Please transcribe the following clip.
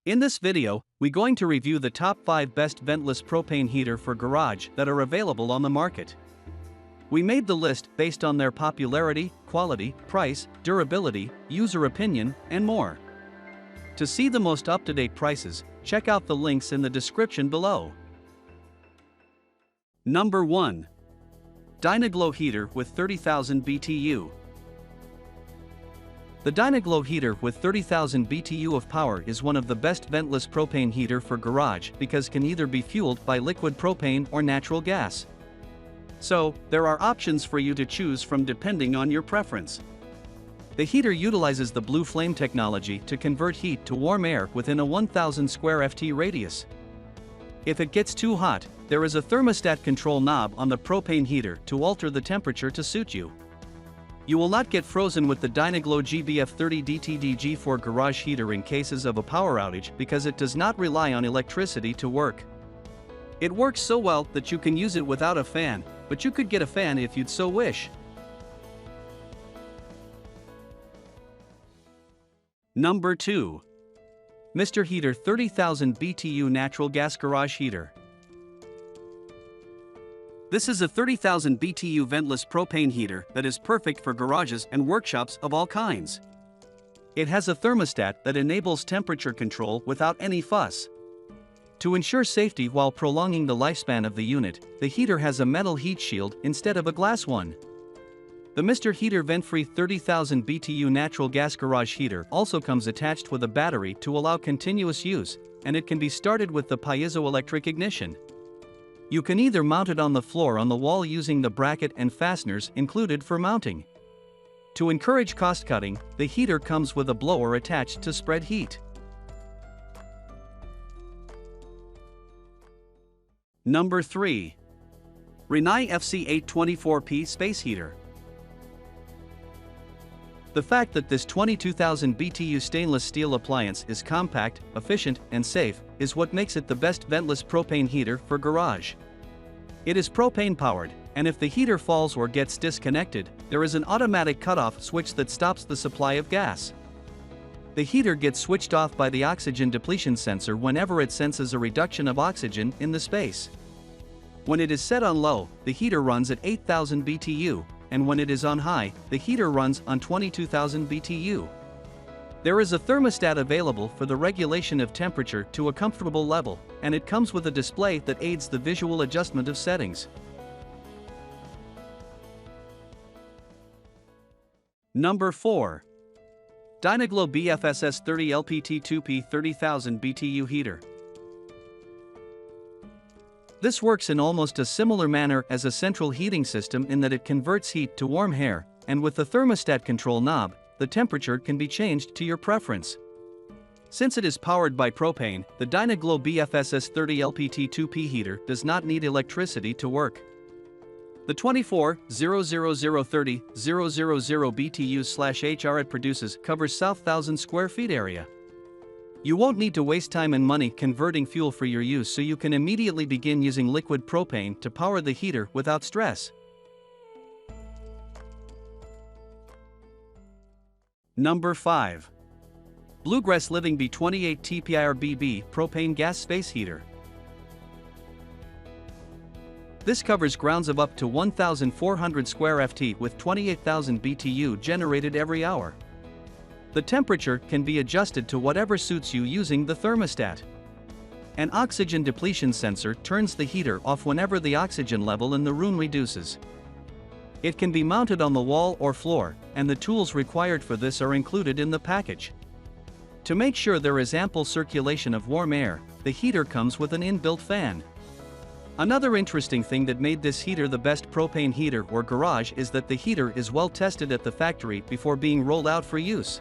In this video, we're going to review the top 5 best ventless propane heater for garage that are available on the market. We made the list based on their popularity, quality, price, durability, user opinion, and more. To see the most up-to-date prices, check out the links in the description below. Number 1. Dyna-Glo Heater with 30,000 BTU. The Dyna-Glo Heater with 30,000 BTU of power is one of the best ventless propane heater for garage because can either be fueled by liquid propane or natural gas. So, there are options for you to choose from depending on your preference. The heater utilizes the blue flame technology to convert heat to warm air within a 1000 square ft radius. If it gets too hot, there is a thermostat control knob on the propane heater to alter the temperature to suit you. You will not get frozen with the Dyna-Glo GBF30 DTDG for garage heater in cases of a power outage because it does not rely on electricity to work. It works so well that you can use it without a fan, but you could get a fan if you'd so wish. Number 2. Mr. Heater 30,000 BTU Natural Gas Garage Heater. This is a 30,000 BTU ventless propane heater that is perfect for garages and workshops of all kinds. It has a thermostat that enables temperature control without any fuss. To ensure safety while prolonging the lifespan of the unit, the heater has a metal heat shield instead of a glass one. The Mr. Heater vent-free 30,000 BTU natural gas garage heater also comes attached with a battery to allow continuous use, and it can be started with the piezoelectric ignition. You can either mount it on the floor on the wall using the bracket and fasteners included for mounting. To encourage cost cutting, the heater comes with a blower attached to spread heat. Number 3. Rinnai FC824P Space Heater. The fact that this 22,000 BTU stainless steel appliance is compact, efficient, and safe is what makes it the best ventless propane heater for garage. It is propane powered, and if the heater falls or gets disconnected, there is an automatic cutoff switch that stops the supply of gas. The heater gets switched off by the oxygen depletion sensor whenever it senses a reduction of oxygen in the space. When it is set on low, the heater runs at 8,000 BTU, and when it is on high, the heater runs on 22,000 BTU. There is a thermostat available for the regulation of temperature to a comfortable level, and it comes with a display that aids the visual adjustment of settings. Number 4. Dyna-Glo BFSS 30 LPT2P 30,000 BTU Heater. This works in almost a similar manner as a central heating system in that it converts heat to warm air, and with the thermostat control knob, the temperature can be changed to your preference. Since it is powered by propane, the Dyna-Glo BFSS 30 LPT2P heater does not need electricity to work. The 24,00030,000 BTU/HR it produces covers South 1,000 square feet area. You won't need to waste time and money converting fuel for your use, so you can immediately begin using liquid propane to power the heater without stress. Number 5. Bluegrass Living B28 TPIR-BB Propane Gas Space Heater. This covers grounds of up to 1,400 square ft with 28,000 BTU generated every hour. The temperature can be adjusted to whatever suits you using the thermostat. An oxygen depletion sensor turns the heater off whenever the oxygen level in the room reduces. It can be mounted on the wall or floor, and the tools required for this are included in the package. To make sure there is ample circulation of warm air, the heater comes with an inbuilt fan. Another interesting thing that made this heater the best propane heater or garage is that the heater is well tested at the factory before being rolled out for use.